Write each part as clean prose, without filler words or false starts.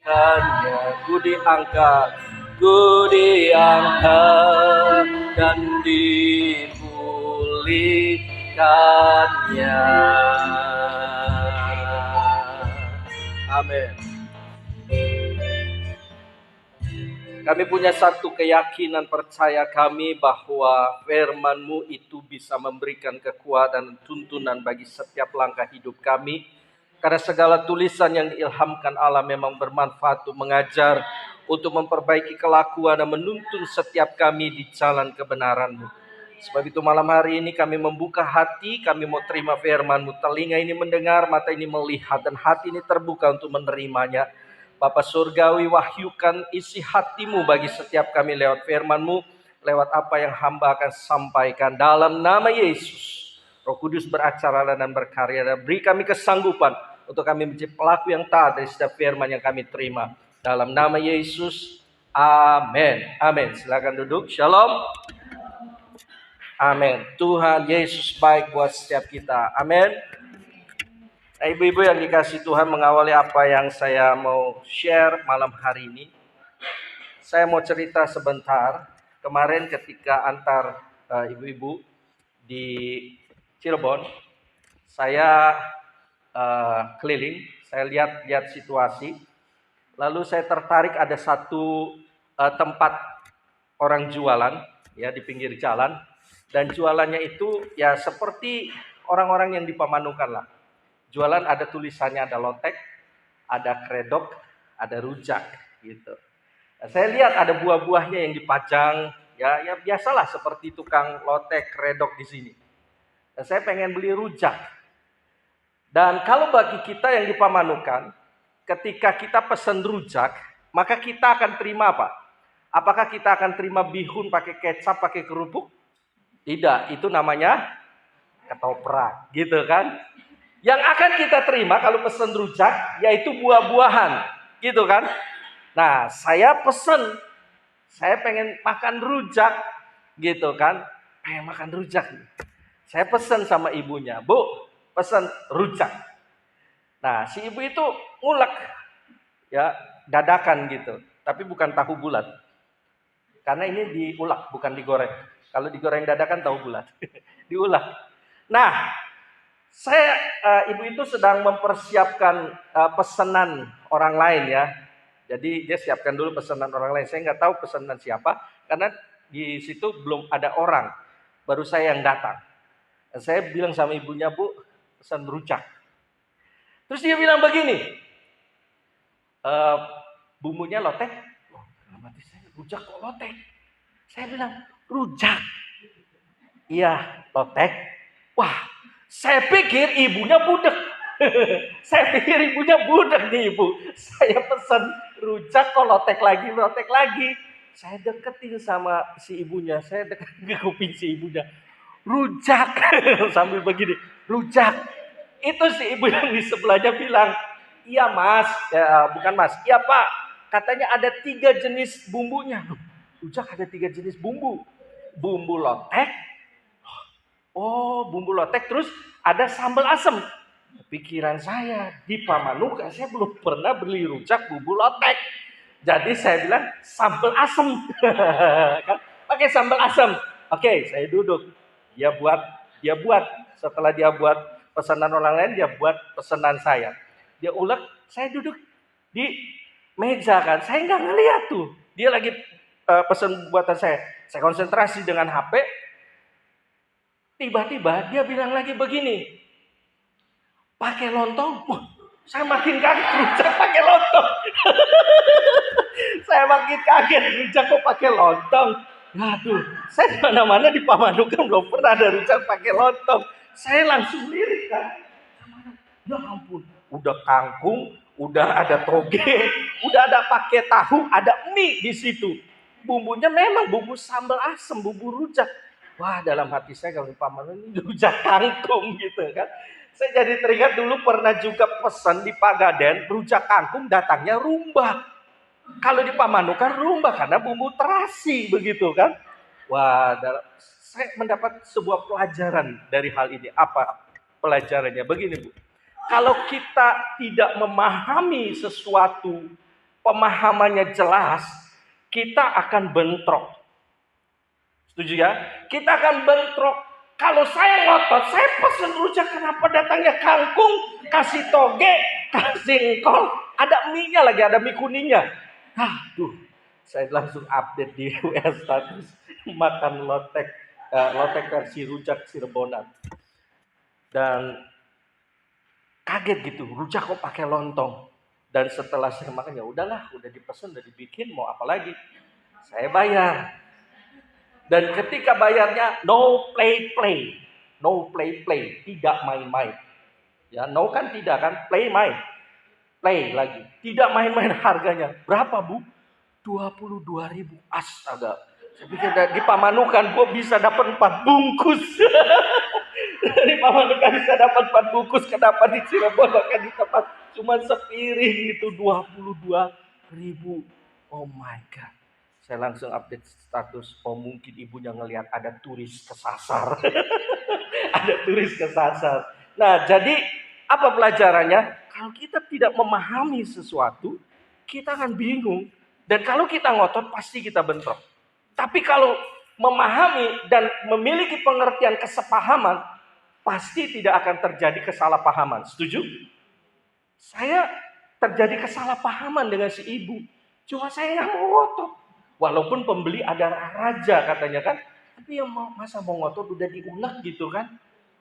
Ku diangkat, ku diangkat dan dipulihkannya. Amin. Kami punya satu keyakinan percaya kami bahwa firman-Mu itu bisa memberikan kekuatan dan tuntunan bagi setiap langkah hidup kami. Karena segala tulisan yang diilhamkan Allah memang bermanfaat untuk mengajar, untuk memperbaiki kelakuan dan menuntun setiap kami di jalan kebenaran-Mu. Sebab itu malam hari ini kami membuka hati, kami mau terima firman-Mu. Telinga ini mendengar, mata ini melihat, dan hati ini terbuka untuk menerimanya. Bapa Surgawi, wahyukan isi hati-Mu bagi setiap kami lewat firman-Mu, lewat apa yang hamba akan sampaikan. Dalam nama Yesus, Roh Kudus beracara dan berkarya, dan beri kami kesanggupan untuk kami menjadi pelaku yang taat dari setiap firman yang kami terima. Dalam nama Yesus, amin. Amin. Silakan duduk. Shalom. Amin. Tuhan Yesus baik buat setiap kita. Amin. Nah, ibu-ibu yang dikasih Tuhan, mengawali apa yang saya mau share malam hari ini, saya mau cerita sebentar. Kemarin ketika antar ibu-ibu di Cirebon, saya keliling, saya lihat situasi. Lalu saya tertarik ada satu tempat orang jualan ya di pinggir jalan, dan jualannya itu ya seperti orang-orang yang dipamanukan lah. Jualan ada tulisannya, ada lotek, ada kredok, ada rujak gitu. Nah, saya lihat ada buah-buahnya yang dipajang, ya biasalah seperti tukang lotek, kredok di sini. Nah, saya pengen beli rujak. Dan kalau bagi kita yang dipamanukan, ketika kita pesan rujak, maka kita akan terima apa? Apakah kita akan terima bihun pakai kecap, pakai kerupuk? Tidak, itu namanya ketoprak, gitu kan? Yang akan kita terima kalau pesan rujak yaitu buah-buahan, gitu kan? Nah, saya pesen, saya pengen makan rujak, gitu kan? Pengen makan rujak. Saya pesen sama ibunya, Bu, pesen rujak. Nah, si ibu itu ngulek, ya dadakan gitu, tapi bukan tahu bulat. Karena ini diulek, bukan digoreng. Kalau digoreng dadakan tahu bulat, diulek. Nah, ibu itu sedang mempersiapkan pesanan orang lain ya. Jadi dia siapkan dulu pesanan orang lain. Saya nggak tahu pesanan siapa karena di situ belum ada orang. Baru saya yang datang. Dan saya bilang sama ibunya, Bu, pesan rujak. Terus dia bilang begini, bumbunya lotek. Oh, mati saya, rujak kok lotek? Saya bilang, rujak. Iya, lotek. Wah, saya pikir ibunya budek. Saya pikir ibunya budek nih ibu. Saya pesan rujak kok lotek lagi. Saya deketin sama si ibunya. Saya deketin ke kuping si ibunya. Rujak. Sambil begini. Rujak. Itu si ibu yang di sebelahnya bilang, iya mas. Ya, bukan mas. Iya pak. Katanya ada 3 jenis bumbunya. Rujak ada 3 jenis bumbu. Bumbu lotek. Oh, bumbu lotek, terus ada sambal asem. Pikiran saya, di Pamanukan saya belum pernah beli rujak bumbu lotek. Jadi saya bilang sambal asem. Kan pakai sambal asem. Oke, saya duduk. Dia buat. Setelah dia buat pesanan orang lain, dia buat pesanan saya. Dia ulek, saya duduk di meja kan. Saya nggak ngeliat tuh. Dia lagi pesan buatan saya. Saya konsentrasi dengan HP. Tiba-tiba dia bilang lagi begini, pakai lontong. Saya makin kaget, rujak pakai lontong. Saya makin kaget, rujak kok pakai lontong. Aduh, saya mana-mana di Pamanukan belum pernah ada rujak pakai lontong. Saya langsung lirik kan. Ya ampun, udah kangkung, udah ada toge, udah ada pakai tahu, ada mie di situ. Bumbunya memang bumbu sambal asem, bumbu rujak. Wah, dalam hati saya kalau di Pamanukan ini rujak kangkung gitu kan. Saya jadi teringat dulu pernah juga pesan di Pagaden, rujak kangkung datangnya rumba. Kalau di Pamanukan rumba karena bumbu terasi begitu kan. Wah, saya mendapat sebuah pelajaran dari hal ini. Apa pelajarannya? Begini Bu, kalau kita tidak memahami sesuatu pemahamannya jelas, kita akan bentrok. Setuju ya? Kita akan bentrok. Kalau saya ngotot, saya pesen rujak, kenapa datangnya kangkung, kasih toge, kasih engkol, ada mie-nya lagi, ada mie kuningnya. Aduh, saya langsung update di WA status makan lotek versi rujak Cirebonan. Dan kaget gitu, rujak kok pakai lontong. Dan setelah saya makan, ya udahlah, udah dipesan, udah dibikin, mau apa lagi? Saya bayar. Dan ketika bayarnya, no play, tidak main-main. Ya, no kan tidak kan, play lagi. Tidak main-main harganya. Berapa Bu? 22.000. Astaga. Saya pikir di Pamanukan gue bisa dapat 4 bungkus. Dari Pamanukan bisa dapat 4 bungkus. Kenapa di Cirebon bahkan di tempat cuma sepiring itu 22.000. Oh my God. Saya langsung update status. Oh mungkin ibunya ngelihat ada turis kesasar. Ada turis kesasar. Nah jadi apa pelajarannya? Kalau kita tidak memahami sesuatu, kita akan bingung. Dan kalau kita ngotot, pasti kita bentrok. Tapi kalau memahami dan memiliki pengertian kesepahaman, pasti tidak akan terjadi kesalahpahaman. Setuju? Saya terjadi kesalahpahaman dengan si ibu. Cuma saya nggak mau ngotot. Walaupun pembeli ada raja katanya kan. Tapi yang masa mau ngotot udah diulek gitu kan.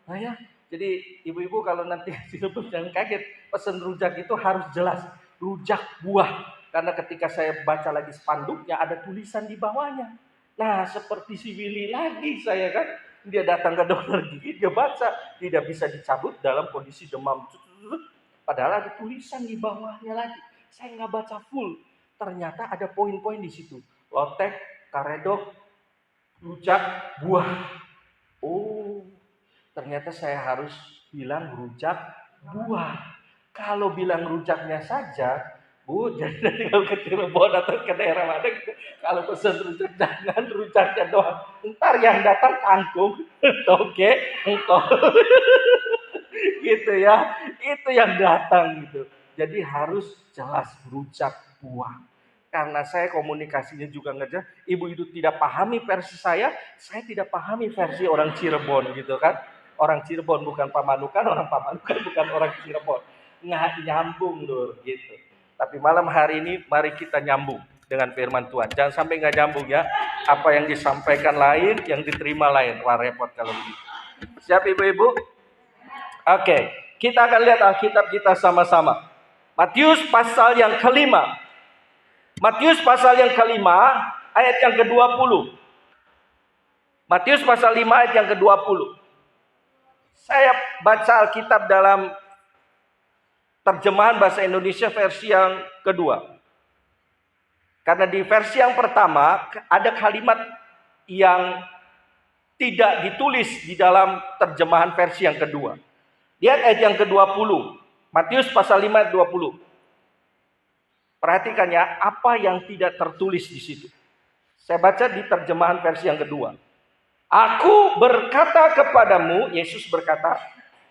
Nah ya, jadi ibu-ibu kalau nanti jangan kaget. Pesen rujak itu harus jelas. Rujak buah. Karena ketika saya baca lagi spanduknya ada tulisan di bawahnya. Nah seperti si Willy lagi saya kan. Dia datang ke dokter gigi, dia baca. Tidak bisa dicabut dalam kondisi demam. Padahal ada tulisan di bawahnya lagi. Saya nggak baca full. Ternyata ada poin-poin di situ. Lotek, karedok, rujak, buah. Oh, ternyata saya harus bilang rujak, buah. Kalau bilang rujaknya saja, Bu, jadi kalau ke Cirebon atau ke daerah mana gitu, kalau pesan rujak jangan rujaknya doang. Ntar yang datang kangkung, toge, engkol. Gitu ya, itu yang datang gitu. Jadi harus jelas rujak buah. Karena saya komunikasinya juga ngejar, ibu itu tidak pahami versi saya tidak pahami versi orang Cirebon gitu kan. Orang Cirebon bukan Pamanukan, orang Pamanukan bukan orang Cirebon. Nggak nyambung Nur gitu. Tapi malam hari ini mari kita nyambung dengan firman Tuhan. Jangan sampai nggak nyambung ya. Apa yang disampaikan lain, yang diterima lain. Wah repot kalau begitu. Siap ibu-ibu? Oke, kita akan lihat Alkitab kita sama-sama. Matius pasal yang kelima. Matius pasal yang kelima, ayat yang ke-20. Matius pasal 5 ayat yang ke-20. Saya baca Alkitab dalam terjemahan bahasa Indonesia versi yang kedua. Karena di versi yang pertama ada kalimat yang tidak ditulis di dalam terjemahan versi yang kedua. Lihat ayat yang ke-20. Matius pasal 5 ayat 20. Perhatikan ya, apa yang tidak tertulis di situ. Saya baca di terjemahan versi yang kedua. Aku berkata kepadamu, Yesus berkata,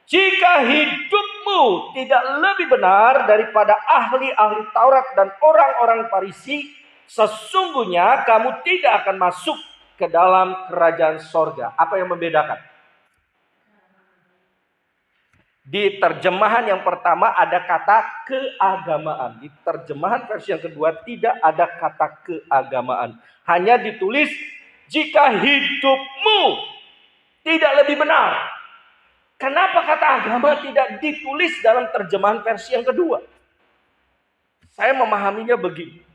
jika hidupmu tidak lebih benar daripada ahli-ahli Taurat dan orang-orang Farisi, sesungguhnya kamu tidak akan masuk ke dalam kerajaan sorga. Apa yang membedakan? Di terjemahan yang pertama ada kata keagamaan. Di terjemahan versi yang kedua tidak ada kata keagamaan. Hanya ditulis jika hidupmu tidak lebih benar. Kenapa kata agama tidak ditulis dalam terjemahan versi yang kedua? Saya memahaminya begini.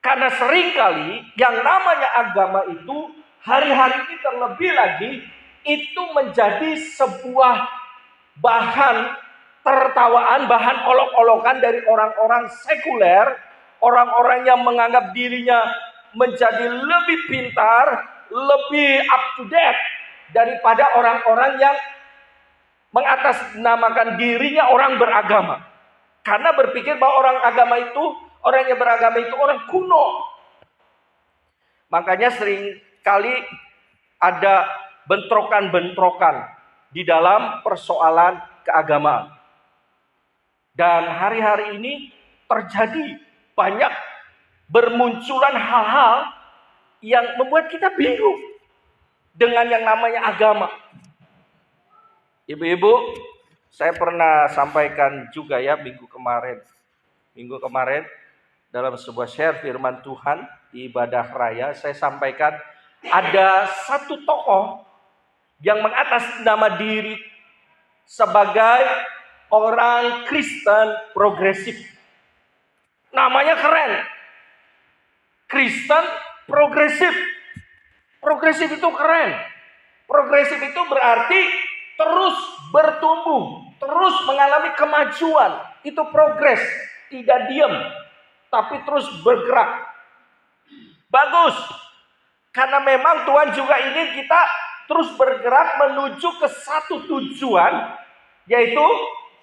Karena seringkali yang namanya agama itu hari-hari ini terlebih lagi itu menjadi sebuah bahan tertawaan, bahan olok-olokan dari orang-orang sekuler, orang-orang yang menganggap dirinya menjadi lebih pintar, lebih up to date daripada orang-orang yang mengatasnamakan dirinya orang beragama. Karena berpikir bahwa orang yang beragama itu orang kuno. Makanya sering kali ada bentrokan-bentrokan di dalam persoalan keagamaan. Dan hari-hari ini terjadi banyak bermunculan hal-hal yang membuat kita bingung dengan yang namanya agama. Ibu-ibu, saya pernah sampaikan juga ya minggu kemarin dalam sebuah share firman Tuhan di ibadah raya, saya sampaikan ada satu tokoh yang mengatas nama diri sebagai orang Kristen progresif. Namanya keren. Kristen progresif. Progresif itu keren. Progresif itu berarti terus bertumbuh, terus mengalami kemajuan. Itu progres, tidak diam, tapi terus bergerak. Bagus. Karena memang Tuhan juga ingin kita terus bergerak menuju ke satu tujuan, yaitu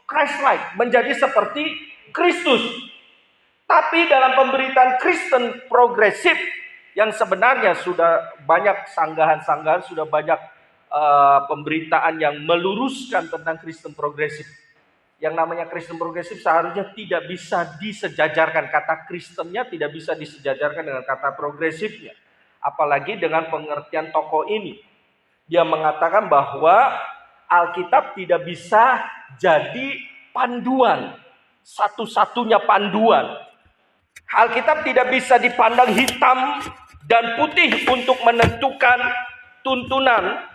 Christ-like, menjadi seperti Kristus. Tapi dalam pemberitaan Kristen progresif, yang sebenarnya sudah banyak sanggahan-sanggahan, sudah banyak pemberitaan yang meluruskan tentang Kristen progresif. Yang namanya Kristen progresif seharusnya tidak bisa disejajarkan. Kata Kristennya tidak bisa disejajarkan dengan kata progresifnya. Apalagi dengan pengertian tokoh ini. Dia mengatakan bahwa Alkitab tidak bisa jadi panduan. Satu-satunya panduan. Alkitab tidak bisa dipandang hitam dan putih untuk menentukan tuntunan,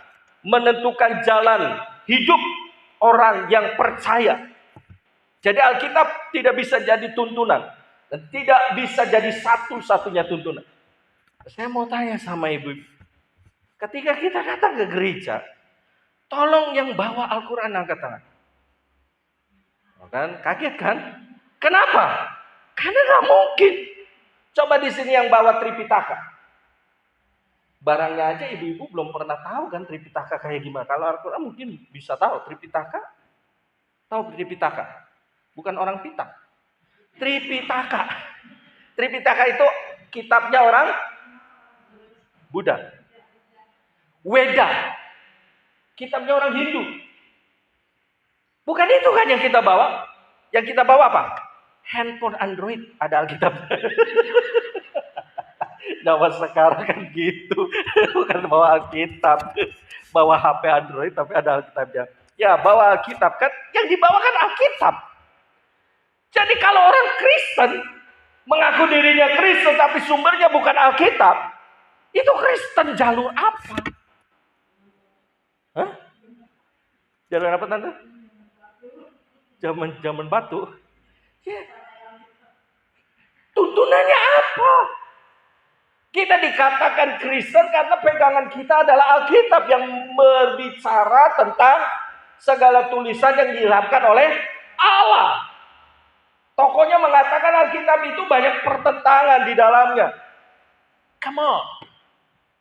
menentukan jalan hidup orang yang percaya. Jadi Alkitab tidak bisa jadi tuntunan dan tidak bisa jadi satu-satunya tuntunan. Saya mau tanya sama ibu, ketika kita datang ke gereja, tolong yang bawa Al-Quran angkat tangan. Kan kaget kan? Kenapa? Karena nggak mungkin. Coba di sini yang bawa Tripitaka. Barangnya aja ibu-ibu belum pernah tahu kan Tripitaka kayak gimana. Kalau Al-Quran mungkin bisa tahu. Tripitaka, tahu Tripitaka? Bukan orang Pitak. Tripitaka. Tripitaka itu kitabnya orang Buddha. Weda, kitabnya orang Hindu. Bukan itu kan yang kita bawa. Yang kita bawa apa? Handphone Android, ada Alkitab. Zaman sekarang kan gitu. Bukan bawa Alkitab. Bawa HP Android tapi ada Alkitabnya. Ya bawa Alkitab kan. Yang dibawa kan Alkitab. Jadi kalau orang Kristen mengaku dirinya Kristen tapi sumbernya bukan Alkitab, itu Kristen jalur apa? Hah? Jalur apa tante? Zaman batu. Ya. Tuntunannya apa? Kita dikatakan Kristen karena pegangan kita adalah Alkitab yang berbicara tentang segala tulisan yang diilhamkan oleh Allah. Tokohnya mengatakan Alkitab itu banyak pertentangan di dalamnya. Come on.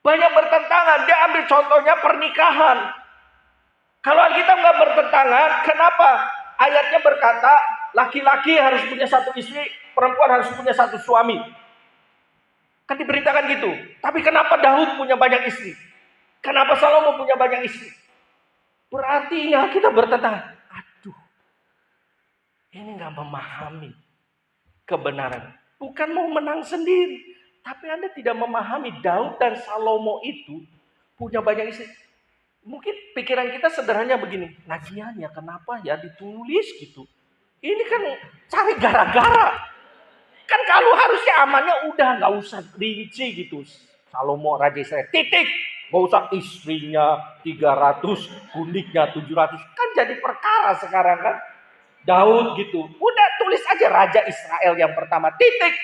Banyak bertentangan. Dia ambil contohnya pernikahan. Kalau Alkitab nggak bertentangan, kenapa? Ayatnya berkata, laki-laki harus punya satu istri, perempuan harus punya satu suami. Kan diberitakan gitu. Tapi kenapa Daud punya banyak istri? Kenapa Salomo punya banyak istri? Berarti ini Alkitab bertentangan. Aduh, ini nggak memahami kebenaran. Bukan mau menang sendiri. Tapi Anda tidak memahami Daud dan Salomo itu punya banyak istri. Mungkin pikiran kita sederhananya begini. Lagiannya kenapa ya ditulis gitu. Ini kan cari gara-gara. Kan kalau harusnya amannya udah gak usah rinci gitu. Salomo Raja Israel titik. Gak usah istrinya 300, kuniknya 700. Kan jadi perkara sekarang kan. Daud gitu. Udah tulis aja Raja Israel yang pertama titik.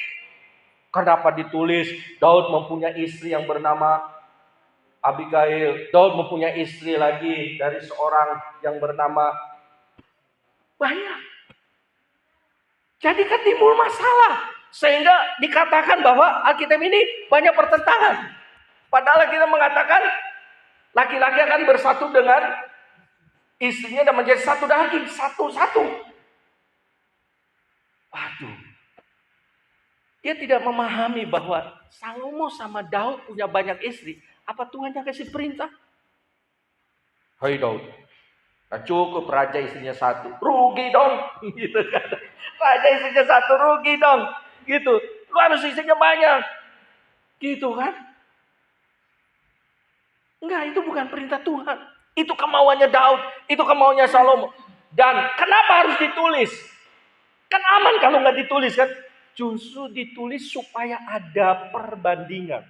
Kenapa ditulis Daud mempunyai istri yang bernama Abigail. Daud mempunyai istri lagi dari seorang yang bernama banyak. Jadi kan timbul masalah. Sehingga dikatakan bahwa Alkitab ini banyak pertentangan. Padahal kita mengatakan laki-laki akan bersatu dengan istrinya dan menjadi satu daging. Satu-satu. Waduh. Dia tidak memahami bahwa Salomo sama Daud punya banyak istri. Apa Tuhan yang kasih perintah? Hai Daud, nah cukup raja istrinya satu, rugi dong. Gitu kan. Raja istrinya satu, rugi dong. Gitu. Lu harus istrinya banyak. Gitu kan? Enggak, itu bukan perintah Tuhan. Itu kemauannya Daud. Itu kemauannya Salomo. Dan kenapa harus ditulis? Kan aman kalau nggak ditulis kan? Justru ditulis supaya ada perbandingan.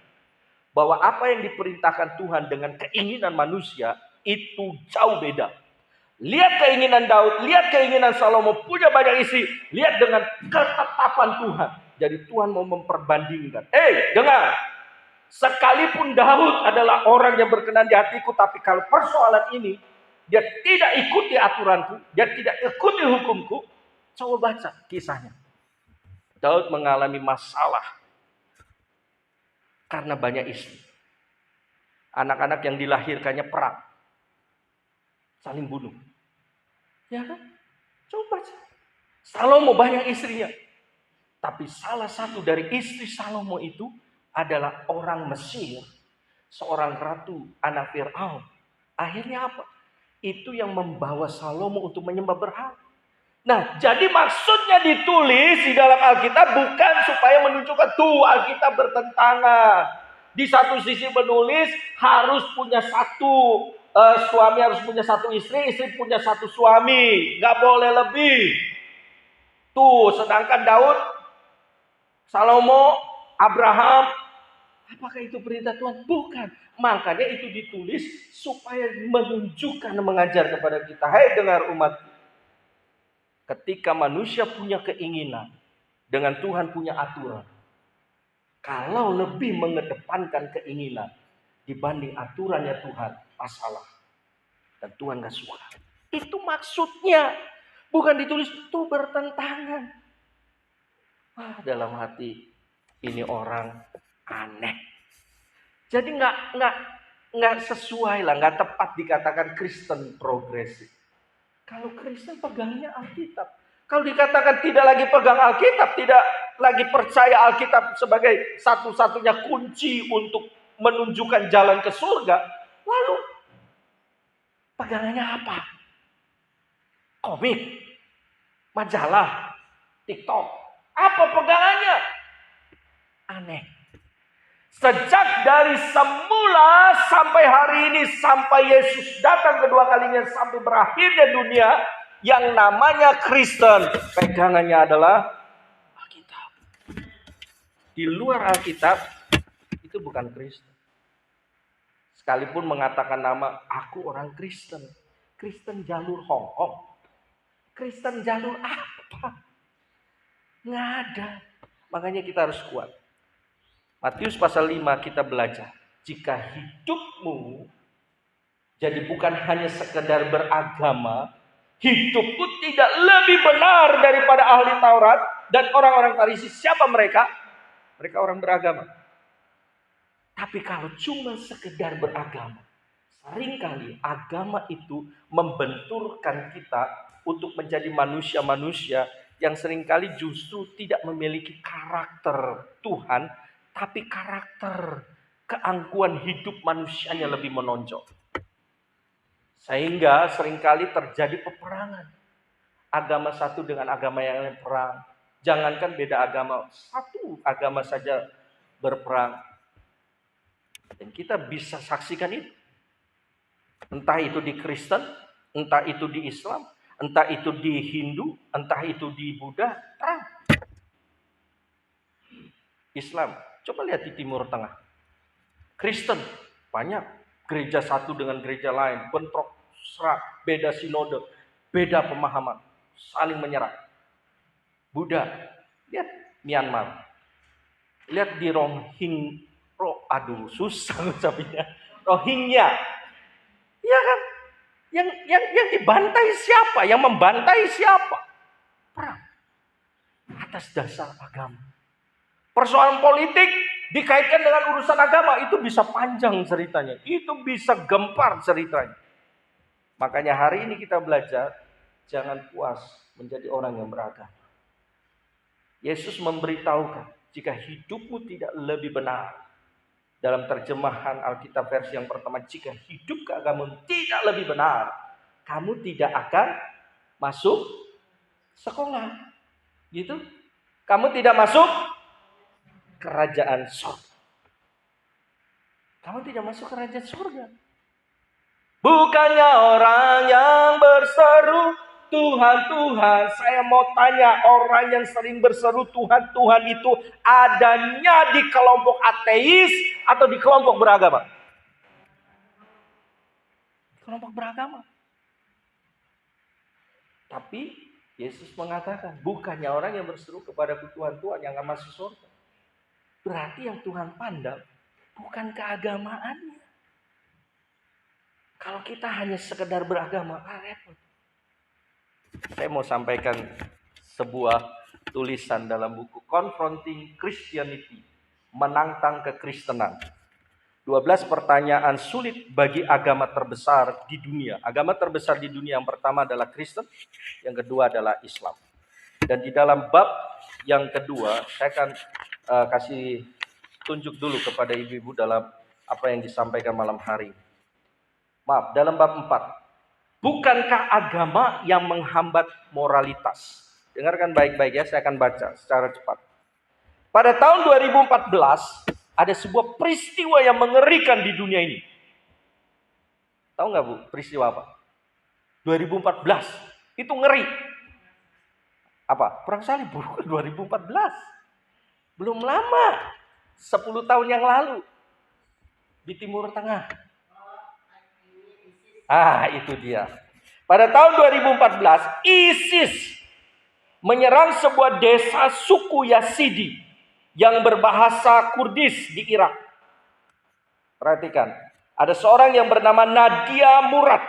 Bahwa apa yang diperintahkan Tuhan dengan keinginan manusia itu jauh beda. Lihat keinginan Daud, lihat keinginan Salomo, punya banyak istri. Lihat dengan ketetapan Tuhan. Jadi Tuhan mau memperbandingkan. Dengar. Sekalipun Daud adalah orang yang berkenan di hatiku, tapi kalau persoalan ini, dia tidak ikuti aturanku, dia tidak ikuti hukumku. Coba baca kisahnya. Daud mengalami masalah karena banyak istri. Anak-anak yang dilahirkannya perang. Saling bunuh. Ya kan? Coba baca. Salomo banyak istrinya. Tapi salah satu dari istri Salomo itu adalah orang Mesir. Seorang ratu, anak Fir'aun. Akhirnya apa? Itu yang membawa Salomo untuk menyembah berhala. Nah, jadi maksudnya ditulis di dalam Alkitab bukan supaya menunjukkan tuh Alkitab bertentangan. Di satu sisi menulis harus punya satu suami, harus punya satu istri, istri punya satu suami, nggak boleh lebih. Tuh, sedangkan Daud, Salomo, Abraham, apakah itu perintah Tuhan? Bukan. Makanya itu ditulis supaya menunjukkan dan mengajar kepada kita. Hai dengar umat. Ketika manusia punya keinginan, dengan Tuhan punya aturan. Kalau lebih mengedepankan keinginan dibanding aturannya Tuhan, masalah. Dan Tuhan gak suka. Itu maksudnya. Bukan ditulis itu bertentangan. Dalam hati ini orang aneh. Jadi nggak sesuai lah, nggak tepat dikatakan Kristen progresif. Kalau Kristen pegangnya Alkitab. Kalau dikatakan tidak lagi pegang Alkitab, tidak lagi percaya Alkitab sebagai satu-satunya kunci untuk menunjukkan jalan ke surga, lalu pegangannya apa? Komik, majalah, TikTok. Apa pegangannya? Aneh. Sejak dari semula sampai hari ini, sampai Yesus datang kedua kalinya, sampai berakhirnya dunia, yang namanya Kristen, pegangannya adalah Alkitab. Di luar Alkitab, itu bukan Kristen. Sekalipun mengatakan nama, aku orang Kristen. Kristen jalur Hongkong. Kristen jalur apa? Nggak ada. Makanya kita harus kuat. Matius pasal 5 kita belajar. Jika hidupmu jadi bukan hanya sekedar beragama, hidupmu tidak lebih benar daripada ahli Taurat dan orang-orang Farisi. Siapa mereka? Mereka orang beragama. Tapi kalau cuma sekedar beragama, seringkali agama itu membenturkan kita untuk menjadi manusia-manusia yang seringkali justru tidak memiliki karakter Tuhan, tapi karakter keangkuhan hidup manusianya lebih menonjol. Sehingga seringkali terjadi peperangan. Agama satu dengan agama yang lain perang. Jangankan beda agama, satu agama saja berperang. Dan kita bisa saksikan itu. Entah itu di Kristen, entah itu di Islam, entah itu di Hindu, entah itu di Buddha, perang. Islam, coba lihat di Timur Tengah. Kristen, banyak. Gereja satu dengan gereja lain, bentrok, serak, beda sinode, beda pemahaman, saling menyerang. Buddha, lihat Myanmar. Lihat di susah ucapnya. Rohingya. Iya kan? Yang dibantai siapa? Yang membantai siapa? Perang. Atas dasar agama. Persoalan politik dikaitkan dengan urusan agama, itu bisa panjang ceritanya. Itu bisa gempar ceritanya. Makanya hari ini kita belajar, jangan puas menjadi orang yang beragama. Yesus memberitahukan, jika hidupmu tidak lebih benar, dalam terjemahan Alkitab versi yang pertama, jika hidup keagamaan tidak lebih benar, kamu tidak akan masuk sekolah. Gitu. kamu tidak masuk kerajaan surga. Kamu tidak masuk kerajaan surga. Bukannya orang yang berseru, Tuhan, Tuhan. Saya mau tanya, orang yang sering berseru Tuhan, Tuhan itu adanya di kelompok ateis atau di kelompok beragama? Kelompok beragama. Tapi Yesus mengatakan, bukannya orang yang berseru kepada Tuhan, Tuhan yang akan masuk surga. Berarti yang Tuhan pandang bukan keagamaannya. Kalau kita hanya sekedar beragama, repot. Saya mau sampaikan sebuah tulisan dalam buku Confronting Christianity, menantang kekristenan. 12 pertanyaan sulit bagi agama terbesar di dunia. Agama terbesar di dunia yang pertama adalah Kristen, yang kedua adalah Islam. Dan di dalam bab yang kedua, saya akan kasih tunjuk dulu kepada ibu-ibu dalam apa yang disampaikan malam hari. Maaf, dalam bab 4. Bukankah agama yang menghambat moralitas? Dengarkan baik-baik ya, saya akan baca secara cepat. Pada tahun 2014, ada sebuah peristiwa yang mengerikan di dunia ini. Tahu nggak Bu, peristiwa apa? 2014, itu ngeri. Apa? Perang salib, bukan 2014. Belum lama, 10 tahun yang lalu. Di Timur Tengah. Itu dia. Pada tahun 2014, ISIS menyerang sebuah desa suku Yazidi yang berbahasa Kurdis di Irak. Perhatikan, ada seorang yang bernama Nadia Murad.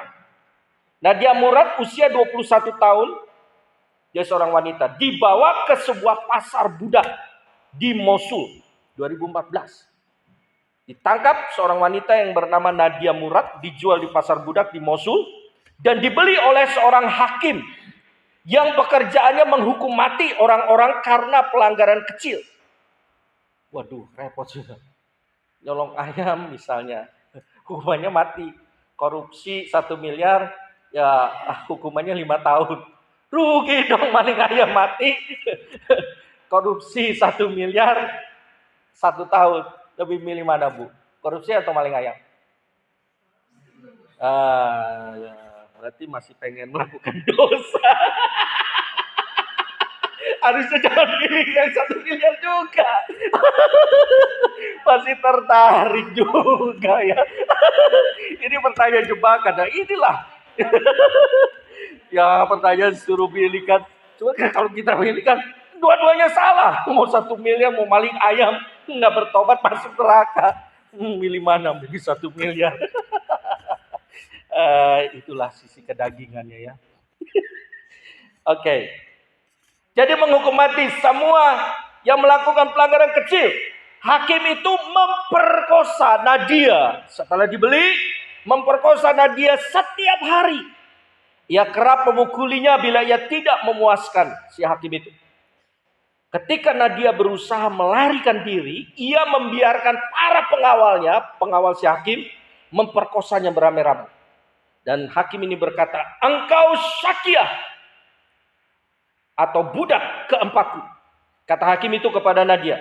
Nadia Murad usia 21 tahun, dia seorang wanita, dibawa ke sebuah pasar budak di Mosul 2014. Ditangkap seorang wanita yang bernama Nadia Murad, dijual di pasar budak di Mosul, dan dibeli oleh seorang hakim yang pekerjaannya menghukum mati orang-orang karena pelanggaran kecil. Waduh, repot sudah. Nyolong ayam misalnya, hukumannya mati. Korupsi 1 miliar, ya hukumannya 5 tahun. Rugi dong, maling ayam mati. Korupsi 1 miliar, 1 tahun. Lebih milih mana Bu? Korupsi atau maling ayam? Ya, berarti masih pengen melakukan dosa. Harusnya jangan pilih yang 1 miliar juga. Masih tertarik juga ya. Ini pertanyaan jebakan. Nah inilah. Ya pertanyaan suruh pilihkan. Cuma kalau kita pilihkan, dua-duanya salah. Mau 1 miliar, mau maling ayam. Nggak bertobat masuk neraka. Milih mana? Milih 1 miliar. Itulah sisi kedagingannya ya. Oke. Jadi menghukum mati semua yang melakukan pelanggaran kecil. Hakim itu memperkosa Nadia. Setelah dibeli, memperkosa Nadia setiap hari. Ia kerap memukulinya bila ia tidak memuaskan si hakim itu. Ketika Nadia berusaha melarikan diri, ia membiarkan para pengawalnya, pengawal si hakim, memperkosanya beramai-ramai. Dan hakim ini berkata, engkau Syakiah atau budak keempatku. Kata hakim itu kepada Nadia.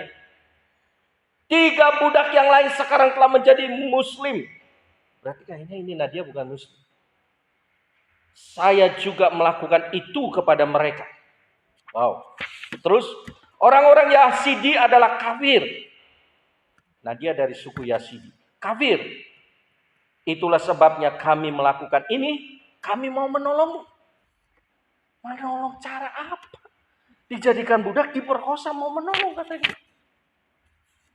3 budak yang lain sekarang telah menjadi muslim. Berarti kayaknya ini Nadia bukan muslim. Saya juga melakukan itu kepada mereka. Wow. Terus, orang-orang Yazidi adalah kafir. Nadia dari suku Yazidi. Kafir. Itulah sebabnya kami melakukan ini. Kami mau menolongmu. Menolong cara apa? Dijadikan budak, diperkosa, mau menolong katanya.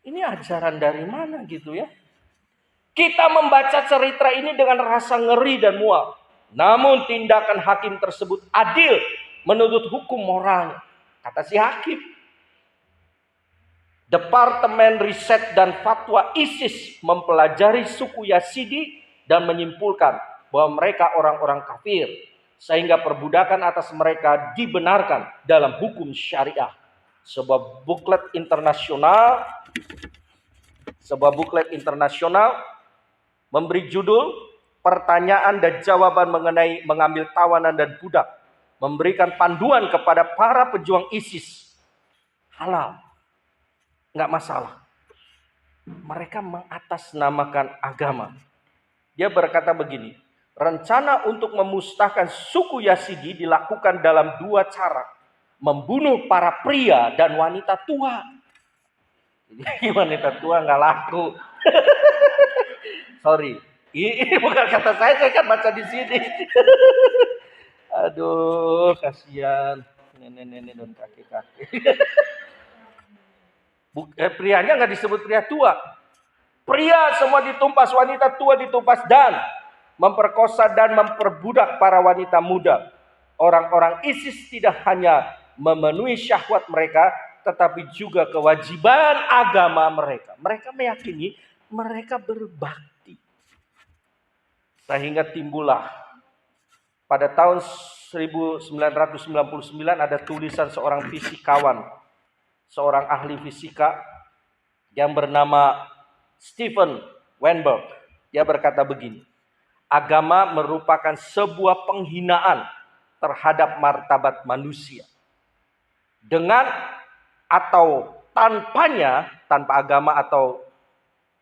Ini ajaran dari mana gitu ya? Kita membaca cerita ini dengan rasa ngeri dan mual. Namun tindakan hakim tersebut adil menurut hukum moralnya. Kata si hakim. Departemen Riset dan Fatwa ISIS mempelajari suku Yazidi dan menyimpulkan bahwa mereka orang-orang kafir. Sehingga perbudakan atas mereka dibenarkan dalam hukum syariah. Sebuah buklet internasional memberi judul Pertanyaan dan Jawaban mengenai mengambil tawanan dan budak. Memberikan panduan kepada para pejuang ISIS. halal, nggak masalah. Mereka mengatasnamakan agama. Dia berkata begini, rencana untuk memusnahkan suku Yazidi dilakukan dalam 2 cara. Membunuh para pria dan wanita tua. Jadi wanita tua nggak laku. Sorry, ini bukan kata saya kan baca di sini. Aduh, kasihan nenek-nenek dan kakek-kakek. Prianya nggak disebut pria tua. Pria semua ditumpas, wanita tua ditumpas, dan memperkosa dan memperbudak para wanita muda. Orang-orang ISIS tidak hanya memenuhi syahwat mereka, tetapi juga kewajiban agama mereka. Mereka meyakini mereka berbakti. Sehingga timbullah pada tahun 1999 ada tulisan seorang fisikawan, seorang ahli fisika yang bernama Steven Weinberg. Dia berkata begini, agama merupakan sebuah penghinaan terhadap martabat manusia. Dengan atau tanpanya, tanpa agama atau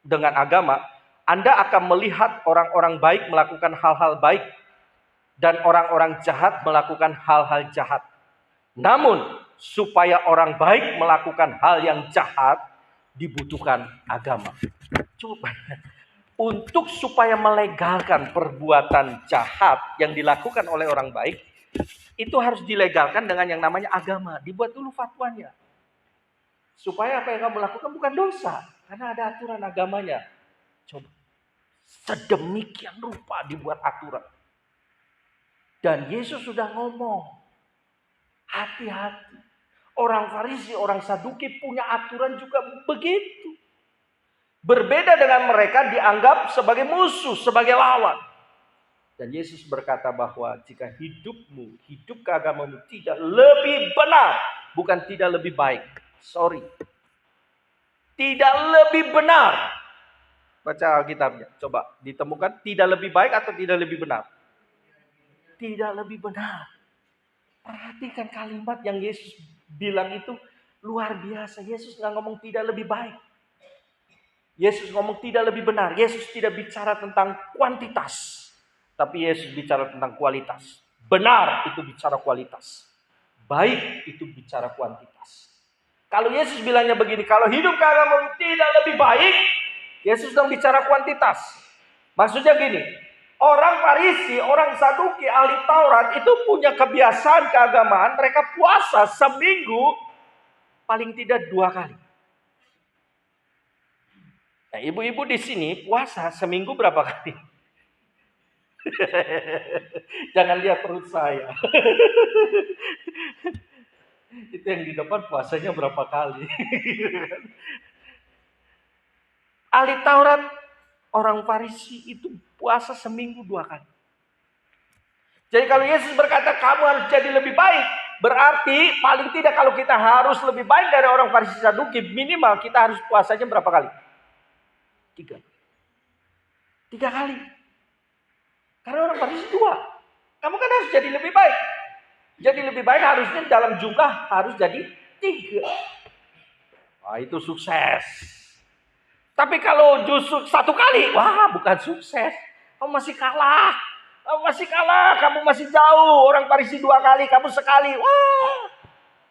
dengan agama, Anda akan melihat orang-orang baik melakukan hal-hal baik dan orang-orang jahat melakukan hal-hal jahat. Namun, supaya orang baik melakukan hal yang jahat, dibutuhkan agama. Coba, untuk supaya melegalkan perbuatan jahat yang dilakukan oleh orang baik, itu harus dilegalkan dengan yang namanya agama. Dibuat dulu fatwanya. Supaya apa yang kamu lakukan bukan dosa. Karena ada aturan agamanya. Coba, sedemikian rupa dibuat aturan. Dan Yesus sudah ngomong, hati-hati. Orang Farisi, orang Saduki punya aturan juga begitu. Berbeda dengan mereka dianggap sebagai musuh, sebagai lawan. Dan Yesus berkata bahwa jika hidupmu, hidup keagamamu tidak lebih benar, bukan tidak lebih baik. Sorry. Tidak lebih benar. Baca Alkitabnya. Coba ditemukan tidak lebih baik atau tidak lebih benar. Tidak lebih benar. Perhatikan kalimat yang Yesus bilang itu luar biasa. Yesus nggak ngomong tidak lebih baik. Yesus ngomong tidak lebih benar. Yesus tidak bicara tentang kuantitas. Tapi Yesus bicara tentang kualitas. Benar itu bicara kualitas. Baik itu bicara kuantitas. Kalau Yesus bilangnya begini, kalau hidup keagamamu tidak lebih baik, Yesus sedang bicara kuantitas. Maksudnya gini, orang Farisi, orang Saduki, ahli Taurat itu punya kebiasaan keagamaan, mereka puasa seminggu paling tidak 2 kali. Nah, ibu-ibu di sini puasa seminggu berapa kali? Jangan lihat perut saya. Itu yang di depan puasanya berapa kali. Ahli Taurat, orang Farisi itu puasa seminggu 2 kali. Jadi kalau Yesus berkata kamu harus jadi lebih baik, berarti paling tidak kalau kita harus lebih baik dari orang Farisi Saduki, minimal kita harus puasanya berapa kali? 3 kali. Karena orang Farisi 2. Kamu kan harus jadi lebih baik. Jadi lebih baik harusnya dalam jumlah harus jadi 3. Wah, itu sukses. Tapi kalau justru 1 kali, wah bukan sukses. Kamu masih kalah. Kamu masih jauh. Orang Farisi 2 kali, kamu sekali. Wah,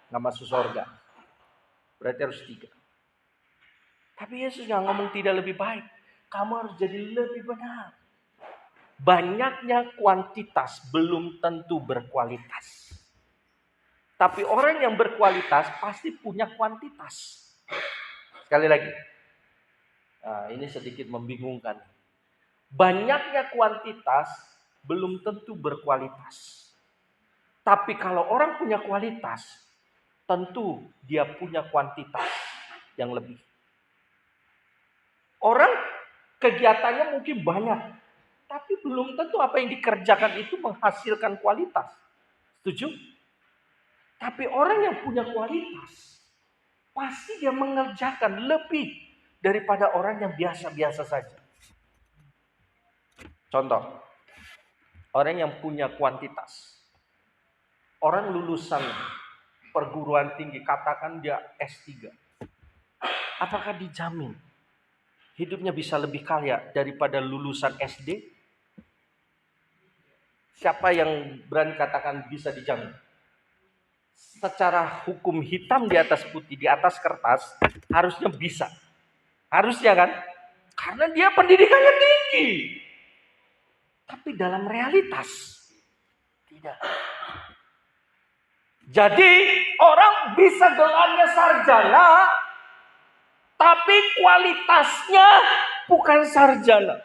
nggak masuk surga. Berarti harus 3. Tapi Yesus nggak ngomong tidak lebih baik. Kamu harus jadi lebih benar. Banyaknya kuantitas belum tentu berkualitas. Tapi orang yang berkualitas pasti punya kuantitas. Sekali lagi. Nah, ini sedikit membingungkan. Banyaknya kuantitas belum tentu berkualitas. Tapi kalau orang punya kualitas, tentu dia punya kuantitas yang lebih. Orang kegiatannya mungkin banyak, tapi belum tentu apa yang dikerjakan itu menghasilkan kualitas. Setuju? Tapi orang yang punya kualitas, pasti dia mengerjakan lebih daripada orang yang biasa-biasa saja. Contoh, orang yang punya kuantitas. Orang lulusan perguruan tinggi, katakan dia S3. Apakah dijamin hidupnya bisa lebih kaya daripada lulusan SD? Siapa yang berani katakan bisa dijamin? Secara hukum hitam di atas putih, di atas kertas, harusnya bisa. Harusnya kan? Karena dia pendidikannya tinggi. Tapi dalam realitas, tidak. Jadi orang bisa gelarnya sarjana, tapi kualitasnya bukan sarjana.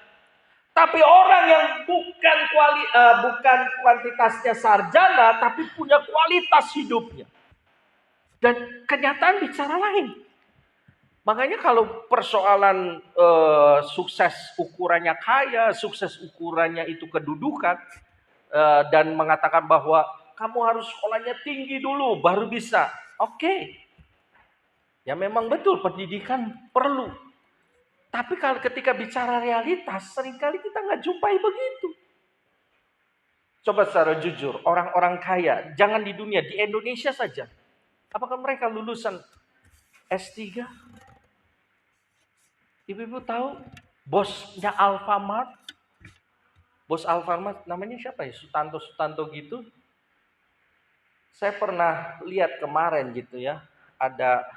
Tapi orang yang bukan kuantitasnya sarjana, tapi punya kualitas hidupnya. Dan kenyataan bicara lain. Makanya kalau persoalan sukses ukurannya kaya, sukses ukurannya itu kedudukan, dan mengatakan bahwa kamu harus sekolahnya tinggi dulu baru bisa. Oke. Ya memang betul pendidikan perlu. Tapi kalau ketika bicara realitas, seringkali kita nggak jumpai begitu. Coba secara jujur, orang-orang kaya, jangan di dunia, di Indonesia saja. Apakah mereka lulusan S3? Ibu-ibu tahu bosnya Alfamart? Bos Alfamart namanya siapa ya? Sutanto gitu. Saya pernah lihat kemarin gitu ya, ada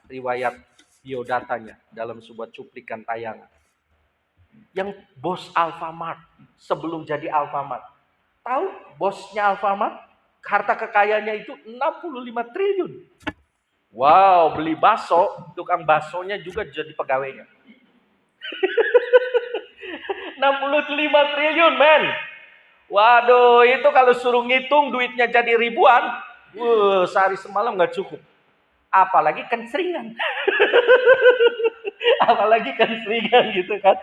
riwayat biodatanya dalam sebuah cuplikan tayangan. Yang bos Alfamart sebelum jadi Alfamart. Tahu bosnya Alfamart? Harta kekayaannya itu 65 triliun. Wow, beli bakso, tukang baksonya juga jadi pegawainya. 65 triliun, men. Waduh, itu kalau suruh ngitung duitnya jadi ribuan, sehari semalam nggak cukup. Apalagi kencringan. Apalagi kencringan gitu kan.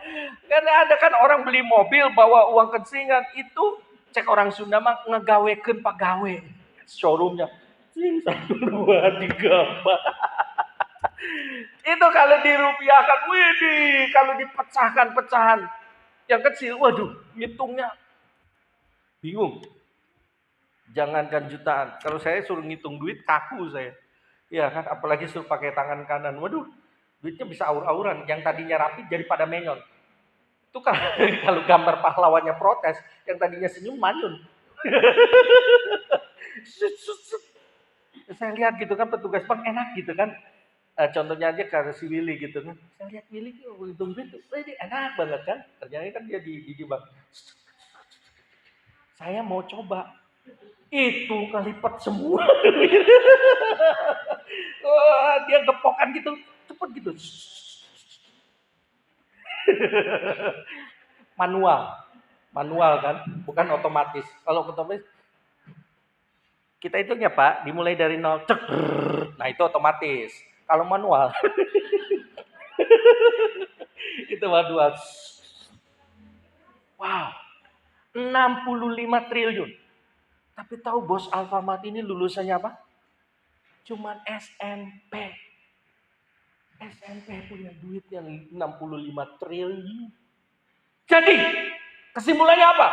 Karena ada kan orang beli mobil bawa uang kencringan, itu cek orang Sunda mah ngegawekeun pagawe showroomnya. 1, 2, 3, 4. Itu kalau dirupiahkan, widih, kalau dipecahkan pecahan yang kecil, waduh, ngitungnya bingung. Jangankan jutaan, kalau saya suruh ngitung duit kaku saya. Ya kan, apalagi suruh pakai tangan kanan. Waduh, duitnya bisa aur-auran. Yang tadinya rapi jadi pada menyon. Itu kan kalau gambar pahlawannya protes, yang tadinya senyum manyun. Saya lihat gitu kan petugas bank enak gitu kan. Contohnya aja kayak si Willy gitu kan. Saya lihat Willy hitung duit tuh, ini enak banget kan. Ternyata kan dia di bank. Saya mau coba. Itu kelipat semua. Dia gepokan gitu, cepet gitu. Manual kan, bukan otomatis. Kalau otomatis, kita hitungnya Pak, dimulai dari 0, cek, nah itu otomatis. Kalau manual, itu manual. Wow, 65 triliun. Tapi tahu bos Alfamart ini lulusannya apa? Cuman SMP. SMP punya duit yang 65 triliun. Jadi, kesimpulannya apa?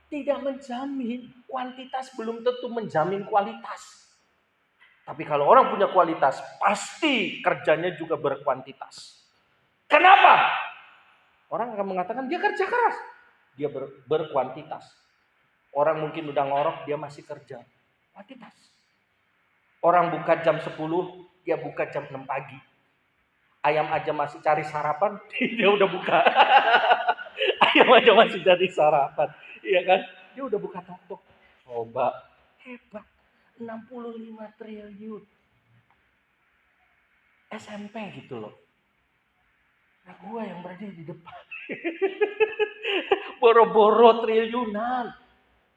Tidak menjamin. Kuantitas belum tentu menjamin kualitas. Tapi kalau orang punya kualitas, pasti kerjanya juga berkuantitas. Kenapa? Orang akan mengatakan dia kerja keras. Dia berkuantitas. Orang mungkin udah ngorok, dia masih kerja. Kuantitas. Orang buka jam 10, dia buka jam 6 pagi. Ayam aja masih cari sarapan, dia udah buka. Ayam aja masih cari sarapan. Iya kan? Dia udah buka toko. Coba. Hebat. 65 triliun. SMP gitu loh. Nah gue yang berada di depan. Boro-boro triliunan.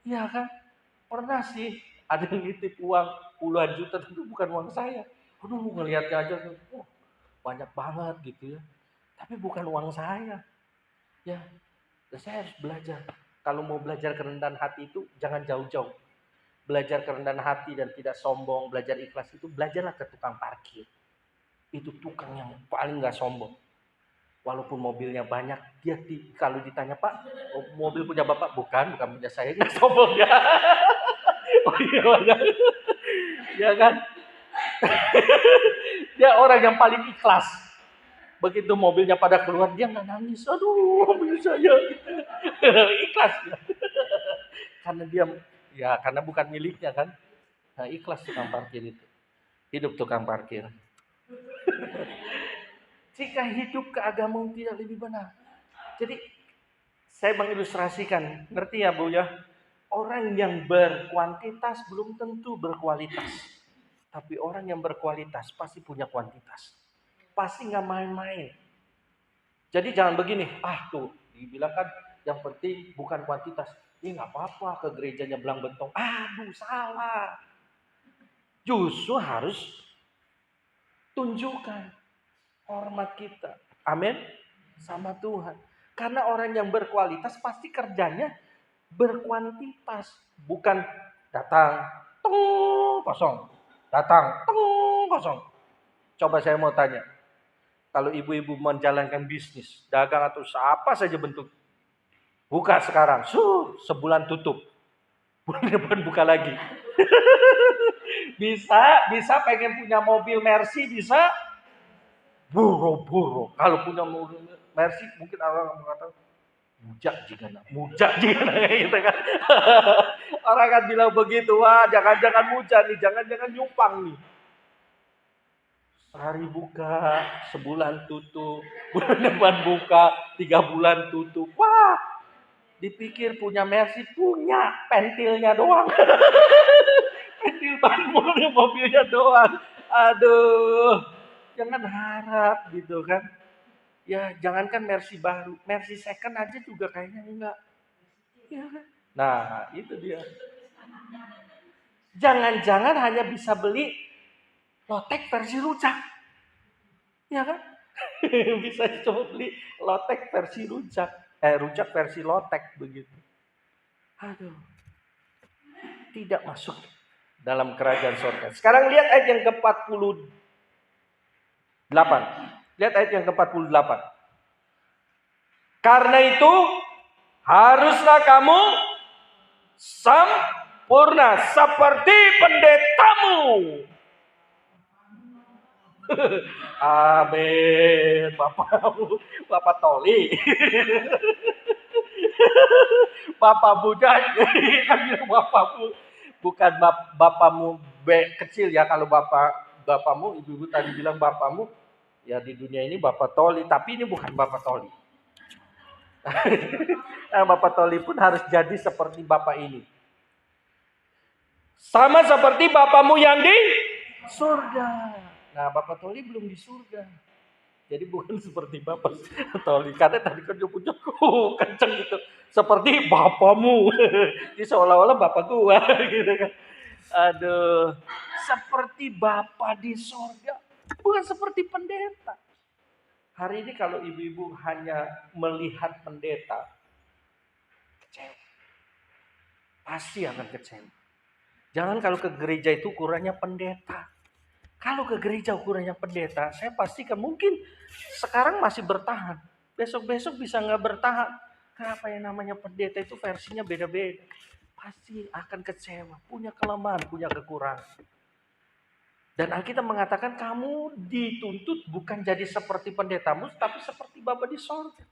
Iya kan? Pernah sih ada yang nitip uang puluhan juta, tapi bukan uang saya. Aduh ngelihatnya aja, banyak banget gitu ya. Tapi bukan uang saya. Ya, saya harus belajar. Kalau mau belajar kerendahan hati itu jangan jauh-jauh. Belajar kerendahan hati dan tidak sombong, belajar ikhlas itu belajarlah ke tukang parkir. Itu tukang yang paling nggak sombong. Walaupun mobilnya banyak, dia kalau ditanya Pak, mobil punya Bapak? Bukan punya saya, nggak sombong ya. Oh iya banyak. Ya kan? Dia orang yang paling ikhlas. Begitu mobilnya pada keluar, dia nggak nangis. Aduh, mobil saya. Ikhlas dia. Karena dia, ya karena bukan miliknya kan. Nah, ikhlas tukang parkir itu. Hidup tukang parkir. Jika hidup keagamaan tidak lebih benar. Jadi, saya mengilustrasikan. Ngerti ya Bu ya? Orang yang berkuantitas belum tentu berkualitas. Tapi orang yang berkualitas pasti punya kuantitas. Pasti nggak main-main. Jadi jangan begini, tuh dibilang kan yang penting bukan kuantitas. Ini nggak apa-apa ke gerejanya belang bentong. Aduh salah. Justru harus tunjukkan hormat kita. Amin. Sama Tuhan. Karena orang yang berkualitas pasti kerjanya berkuantitas. Bukan datang, kosong. Datang, kosong. Coba saya mau tanya. Kalau ibu-ibu menjalankan bisnis, dagang atau apa saja bentuk. Buka sekarang, sebulan tutup. Bulan depan buka lagi. Bisa pengen punya mobil Mercy, bisa buru-buru. Kalau punya mobil Mercy, mungkin orang mengatakan, mujak jika gitu kan. Orang kan bilang begitu, wah jangan-jangan mujak nih, jangan-jangan nyumpang nih. Sehari buka, sebulan tutup, bulan depan buka, 3 bulan tutup. Wah, dipikir punya Mercy, punya pentilnya doang. Pentil ban mobilnya doang. Aduh, jangan harap gitu kan. Ya jangankan Mercy baru, Mercy second aja juga kayaknya enggak. Ya kan? Nah, itu dia. Jangan-jangan hanya bisa beli lotek versi rujak. Ya kan? Bisa coba beli lotek versi rujak. Rujak versi lotek begitu. Aduh. Tidak masuk dalam kerajaan surga. Sekarang lihat ayat yang ke-48. Lihat ayat yang ke-48. Karena itu haruslah kamu sempurna seperti pendetamu. Amin. Bapak Toli. Bapak Buddha. Kan bapakmu. Bukan bapakmu kecil ya. Kalau bapakmu, ibu-ibu tadi bilang bapakmu. Ya di dunia ini Bapak Toli. Tapi ini bukan Bapak Toli. Nah, Bapak Toli pun harus jadi seperti Bapak ini. Sama seperti Bapakmu yang di surga. Nah, Bapak Toli belum di surga. Jadi bukan seperti Bapak Toli. Karena tadi kan dia punya kenceng gitu. Seperti Bapakmu. Jadi seolah-olah Bapak gua gitu kan. Aduh. Seperti Bapak di surga. Bukan seperti pendeta. Hari ini kalau ibu-ibu hanya melihat pendeta, kecewa. Pasti akan kecewa. Jangan kalau ke gereja itu ukurannya pendeta. Kalau ke gereja ukurannya pendeta, saya pastikan mungkin sekarang masih bertahan. Besok-besok bisa nggak bertahan. Kenapa yang namanya pendeta itu versinya beda-beda. Pasti akan kecewa. Punya kelemahan, punya kekurangan. Dan Alkitab mengatakan kamu dituntut bukan jadi seperti pendetamu, tapi seperti Bapa di sorga.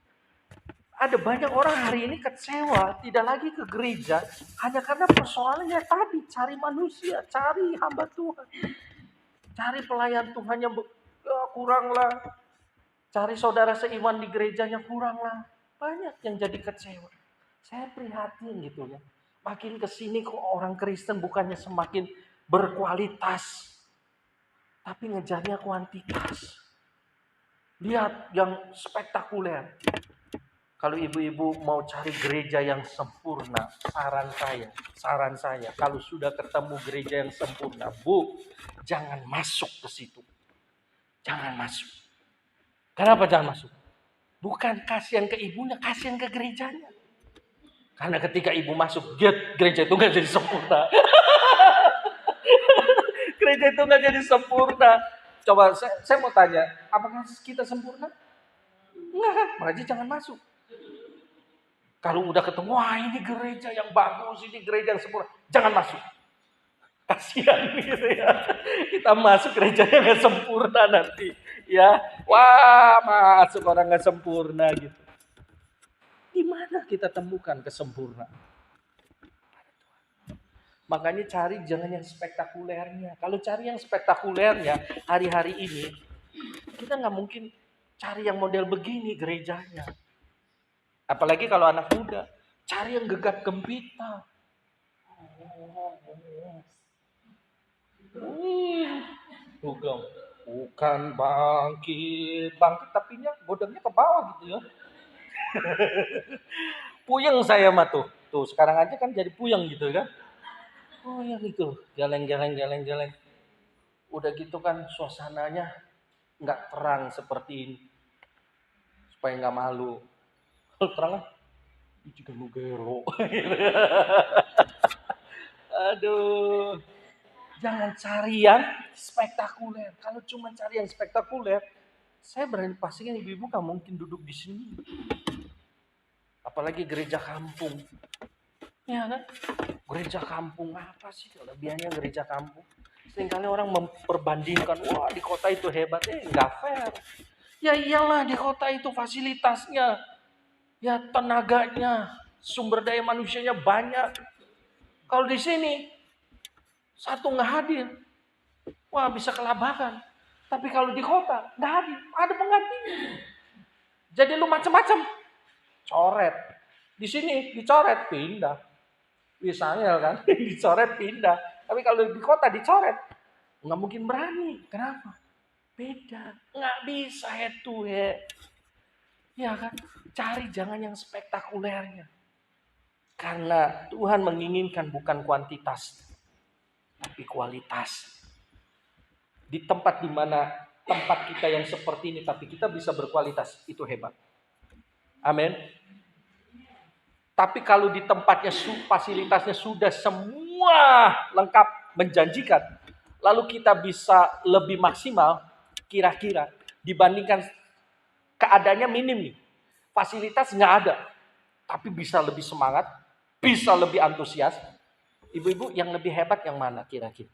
Ada banyak orang hari ini kecewa, tidak lagi ke gereja, hanya karena persoalannya tadi, cari manusia, cari hamba Tuhan. Cari pelayan Tuhan yang kurang lah. Cari saudara seiman di gerejanya kurang lah. Banyak yang jadi kecewa. Saya prihatin gitu ya. Makin kesini kok orang Kristen bukannya semakin berkualitas, tapi ngejarnya kuantitas. Lihat yang spektakuler. Kalau ibu-ibu mau cari gereja yang sempurna, saran saya, kalau sudah ketemu gereja yang sempurna, Bu, jangan masuk ke situ. Jangan masuk. Kenapa jangan masuk? Bukan kasihan ke ibunya, kasihan ke gerejanya. Karena ketika ibu masuk, gereja itu nggak jadi sempurna. Gereja itu nggak jadi sempurna. Coba saya mau tanya, apakah kita sempurna? Enggak, makanya jangan masuk. Kalau udah ketemu, wah ini gereja yang bagus, ini gereja yang sempurna, jangan masuk. Kasihan gitu ya. Kita masuk gerejanya nggak sempurna nanti. Ya, wah masuk orang nggak sempurna gitu. Di mana kita temukan kesempurnaan? Makanya cari jangan yang spektakulernya. Kalau cari yang spektakulernya hari-hari ini, kita nggak mungkin cari yang model begini gerejanya. Apalagi kalau anak muda, cari yang gegap gempita. Bukan, bukan bangkit tapinya bodangnya ke bawah gitu ya. Puyeng saya mah tuh. Tuh sekarang aja kan jadi puyeng gitu kan. Oh ya gitu, geleng. Udah gitu kan suasananya nggak terang seperti ini. Supaya nggak malu. Kalau terang kan, juga nugero. Aduh, jangan cari yang spektakuler. Kalau cuma cari yang spektakuler, saya berani pastikan ibu-ibu nggak mungkin duduk di sini. Apalagi gereja kampung. Ya kan? Gereja kampung apa sih kelebihannya gereja kampung? Seringkali orang memperbandingkan, wah di kota itu hebat. Nggak fair. Ya iyalah di kota itu fasilitasnya, ya tenaganya, sumber daya manusianya banyak. Kalau di sini, satu nggak hadir, wah bisa kelabakan. Tapi kalau di kota, nggak hadir, ada penggantinya. Jadi lu macam-macam, coret. Di sini dicoret, pindah. Misalnya kan, dicoret pindah. Tapi kalau di kota dicoret, nggak mungkin berani. Kenapa? Beda. Nggak bisa head to head. Ya kan? Cari jangan yang spektakulernya. Karena Tuhan menginginkan bukan kuantitas, tapi kualitas. Di tempat di mana tempat kita yang seperti ini, tapi kita bisa berkualitas, itu hebat. Amin. Tapi kalau di tempatnya fasilitasnya sudah semua lengkap menjanjikan, lalu kita bisa lebih maksimal, kira-kira dibandingkan keadaannya minim nih. Fasilitas nggak ada, tapi bisa lebih semangat, bisa lebih antusias. Ibu-ibu yang lebih hebat yang mana kira-kira?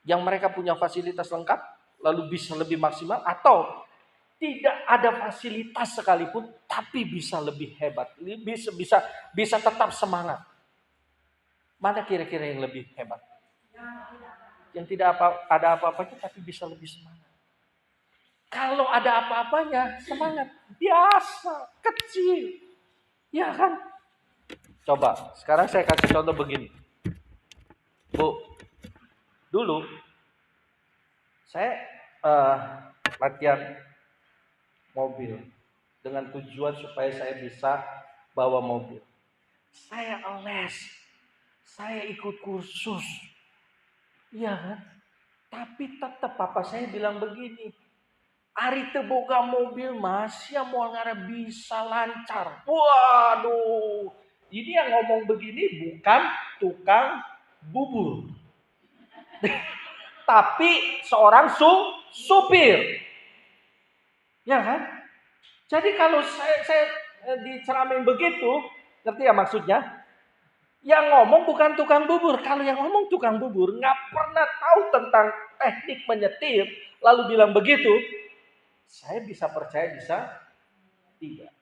Yang mereka punya fasilitas lengkap, lalu bisa lebih maksimal, atau tidak ada fasilitas sekalipun, tapi bisa lebih hebat, bisa tetap semangat. Mana kira-kira yang lebih hebat? Yang tidak ada apa-apanya, tapi bisa lebih semangat. Kalau ada apa-apanya, semangat biasa, kecil, ya kan? Coba, sekarang saya kasih contoh begini, Bu. Dulu saya latihan mobil dengan tujuan supaya saya bisa bawa mobil. Saya les, saya ikut kursus, iya kan? Tapi tetap papa saya bilang begini, Ari teboga mobil mas, ya mau ngara bisa lancar. Waduh, ini yang ngomong begini bukan tukang bubur, tapi seorang supir, ya kan? Jadi kalau saya diceramain begitu, ngerti ya maksudnya? Yang ngomong bukan tukang bubur. Kalau yang ngomong tukang bubur nggak pernah tahu tentang teknik menyetir, lalu bilang begitu, saya bisa percaya bisa tidak.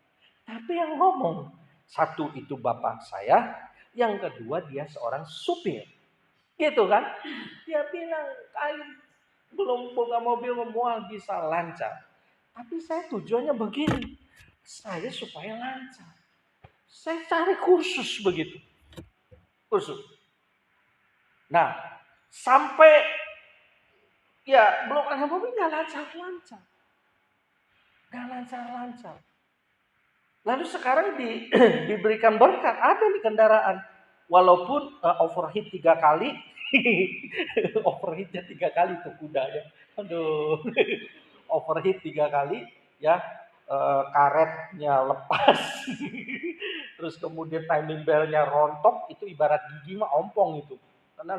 Tapi yang ngomong satu itu bapak saya, yang kedua dia seorang supir, gitu kan? Dia bilang kali belum buka mobil memual bisa lancar. Tapi saya tujuannya begini, saya supaya lancar. Saya cari kursus begitu. Kursus. Nah, sampai ya belum ada mobil nggak lancar-lancar. Nggak lancar-lancar. Lalu sekarang diberikan berkat, ada di kendaraan. Walaupun overheat 3 kali, overheatnya 3 kali tuh kudanya. Aduh, overheat 3 kali, ya karetnya lepas, terus kemudian timing belnya rontok, itu ibarat gigi mah ompong itu, karena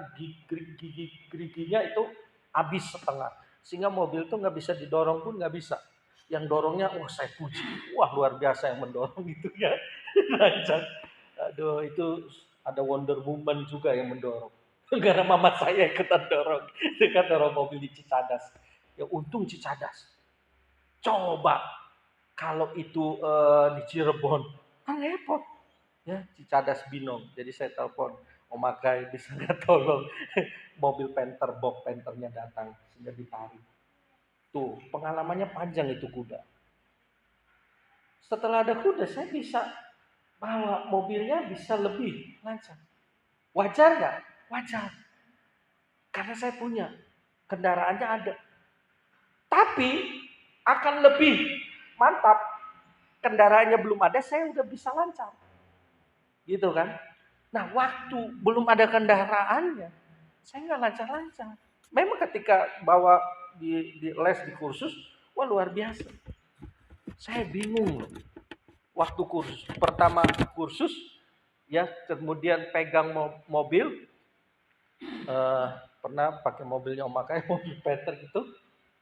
giginya itu habis setengah, sehingga mobil tuh nggak bisa didorong pun nggak bisa. Yang dorongnya, wah saya puji, wah luar biasa yang mendorong gitu ya, lancar. Aduh itu, Ada Wonder Woman juga yang mendorong. Karena mama saya ikutan dorong. Dia dorong mobil di Cicadas. Ya untung Cicadas. Coba kalau itu di Cirebon, kan repot. Ya, Cicadas Binong. Jadi saya telepon Om Akai, bisa nggak tolong mobil Panther, box Panthernya datang sehingga ditarik. Tuh, pengalamannya panjang itu kuda. Setelah ada kuda, saya bisa bawa mobilnya bisa lebih lancar. Wajar nggak? Wajar. Karena saya punya, kendaraannya ada. Tapi akan lebih mantap, kendaraannya belum ada, saya udah bisa lancar. Gitu kan? Nah, waktu belum ada kendaraannya, saya nggak lancar-lancar. Memang ketika bawa di les, di kursus, wah luar biasa. Saya bingung loh. Waktu kursus, pertama kursus, ya kemudian pegang mobil, pernah pakai mobilnya Om Makai, mobil Peter gitu,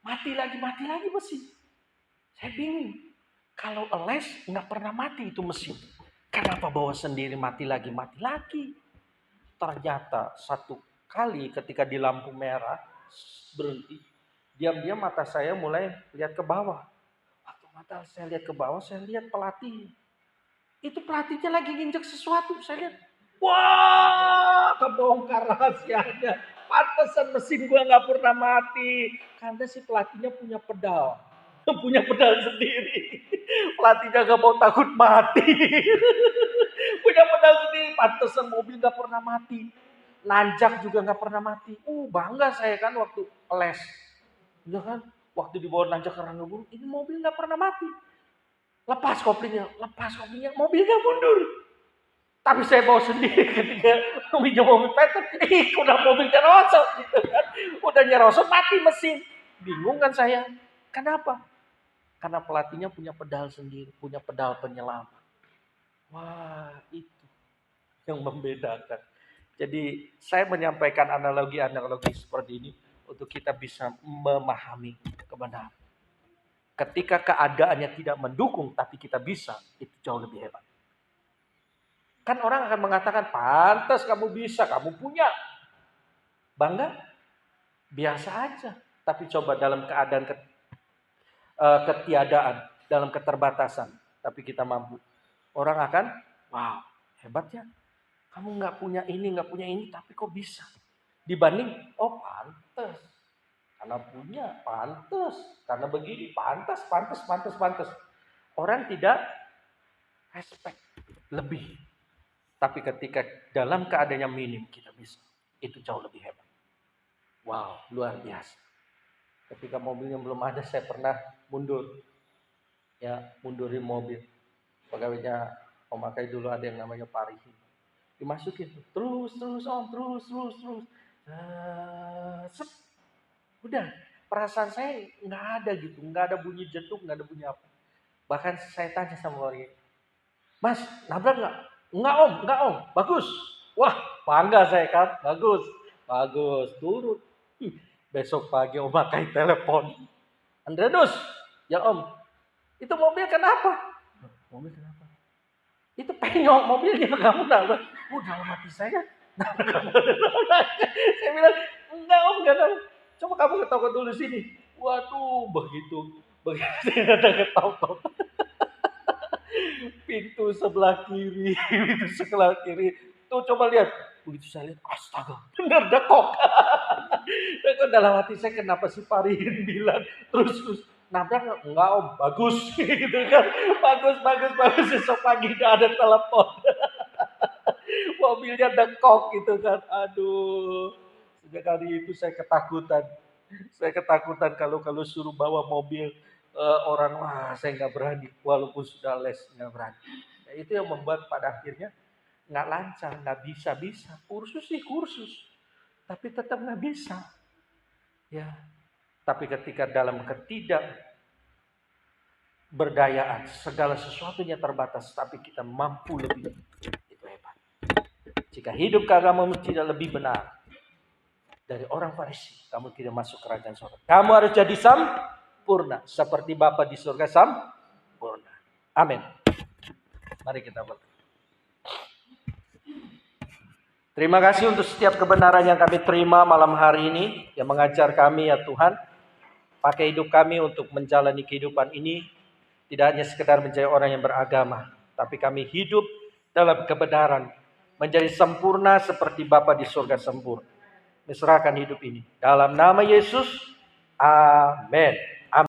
mati lagi mesin. Saya bingung. Kalau les nggak pernah mati itu mesin. Kenapa bawa sendiri mati lagi? Ternyata satu kali ketika di lampu merah berhenti, diam-diam mata saya mulai lihat ke bawah. Waktu mata saya lihat ke bawah, saya lihat pelatih. Itu pelatihnya lagi nginjek sesuatu. Saya lihat, wah, kebongkar rahasianya. Pantesan mesin gua nggak pernah mati. Karena si pelatihnya punya pedal. Punya pedal sendiri. Pelatihnya gak mau takut mati. Punya pedal sendiri. Pantesan mobil gak pernah mati. Nanjak juga gak pernah mati. Bangga saya kan waktu les. Ya kan? Waktu dibawa nanjak ke Ranggaburu, ini mobil gak pernah mati. Lepas koplingnya, mobilnya mundur. Tapi saya bawa sendiri ketika minjem mobil Peter, udah mobilnya rosot gitu kan. Udah nyerosot, mati mesin. Bingung kan saya. Kenapa? Karena pelatihnya punya pedal sendiri, punya pedal penyelamat. Wah, itu yang membedakan. Jadi saya menyampaikan analogi-analogi seperti ini untuk kita bisa memahami kebenaran. Ketika keadaannya tidak mendukung tapi kita bisa, itu jauh lebih hebat. Kan orang akan mengatakan, pantas kamu bisa, kamu punya. Bangga? Biasa aja. Tapi coba dalam keadaan ketiadaan, dalam keterbatasan, tapi kita mampu. Orang akan, wow, hebat ya. Kamu nggak punya ini, tapi kok bisa? Dibanding, oh pantas. Karena punya, pantas. Karena begini, pantas. Orang tidak respect lebih. Tapi ketika dalam keadaannya minim, kita bisa. Itu jauh lebih hebat. Wow, luar biasa. Ketika mobilnya belum ada, saya pernah mundur. Ya, mundurin mobil. Pegawainya Om Akai dulu ada yang namanya Parihi. Dimasukin terus Om, terus. Udah, perasaan saya nggak ada gitu, nggak ada bunyi jentuk, nggak ada bunyi apa. Bahkan saya tanya sama orangnya, Mas, nabrak nggak? Nggak om, bagus. Wah, bangga saya kan, bagus, turun. Besok pagi Om Akai telepon, Andreas, ya Om, itu mobil kenapa? Mobil kenapa? Itu penyok mobilnya, kamu nabrak. Dalam hati saya. Saya bilang, enggak Om, enggak tahu. Coba kamu ketawa dulu sini. Waduh, begitu saya ketawa. Pintu sebelah kiri. Tuh coba lihat. Begitu saya lihat, astaga, benar dekok. Dalam hati saya, kenapa si Parihin bilang terus nabrak? Enggak Om, bagus gitu kan. Bagus. Besok pagi udah ada telepon. Mobilnya dekok gitu kan. Aduh. Sejak hari itu saya ketakutan. Kalau suruh bawa mobil orang, saya nggak berani. Walaupun sudah les, nggak berani. Nah, itu yang membuat pada akhirnya nggak lancar, nggak bisa. Kursus, tapi tetap nggak bisa. Ya, tapi ketika dalam ketidakberdayaan, segala sesuatunya terbatas, tapi kita mampu lebih, itu hebat. Jika hidup keagamamu tidak lebih benar dari orang Farisi, kamu tidak masuk kerajaan surga. Kamu harus jadi sempurna, seperti Bapa di surga sempurna. Amin. Mari kita berdoa. Terima kasih untuk setiap kebenaran yang kami terima malam hari ini, yang mengajar kami ya Tuhan. Pakai hidup kami untuk menjalani kehidupan ini, tidak hanya sekedar menjadi orang yang beragama, tapi kami hidup dalam kebenaran, menjadi sempurna seperti Bapa di surga sempurna. Diserahkan hidup ini. Dalam nama Yesus, amin.